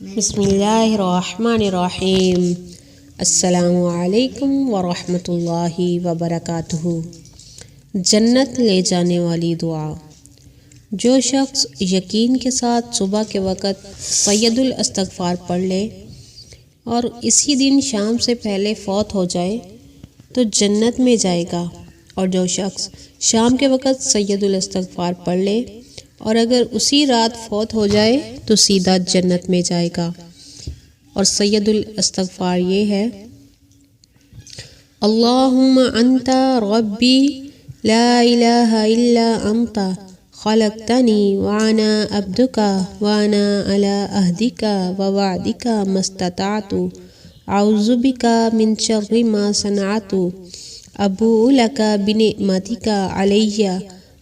بسم اللہ الرحمن الرحیم۔ السلام علیکم ورحمۃ اللہ وبرکاتہ۔ جنت لے جانے والی دعا۔ جو شخص یقین کے ساتھ صبح کے وقت سید الاستغفار پڑھ لے اور اسی دن شام سے پہلے فوت ہو جائے تو جنت میں جائے گا، اور جو شخص شام کے وقت سید الاستغفار پڑھ لے اور اگر اسی رات فوت ہو جائے تو سیدھا جنت میں جائے گا۔ اور سید الاستغفار یہ ہے: اللہم انت ربی لا الہ الا انت خلقتنی وانا عبدک وانا علی عہدک ووعدک ما استطعت اعوذ بک من شر ما صنعت ابوء لک بنعمتک علی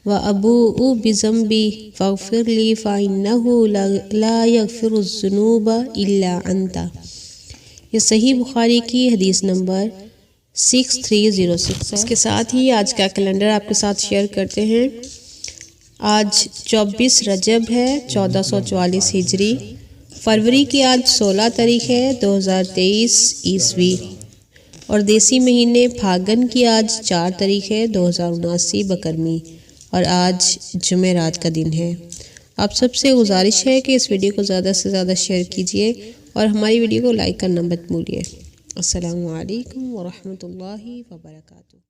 وابوء بذنبی فاغفر لی فإنہ لا یغفر الذنوب الا انت۔ یہ صحیح بخاری کی حدیث نمبر 6306 ہے۔ اس کے ساتھ ہی آج کا کیلنڈر آپ کے ساتھ شیئر کرتے ہیں۔ آج 24 رجب ہے 1444 ہجری، فروری کی آج 16 تاریخ ہے 2023 عیسوی، اور دیسی مہینے پھاگن کی آج 4 تاریخ ہے 2079 بقرمی، اور آج جمعرات کا دن ہے۔ آپ سب سے گزارش ہے کہ اس ویڈیو کو زیادہ سے زیادہ شیئر کیجیے اور ہماری ویڈیو کو لائک کرنا مت بھولیے۔ السلام علیکم ورحمۃ اللہ وبرکاتہ۔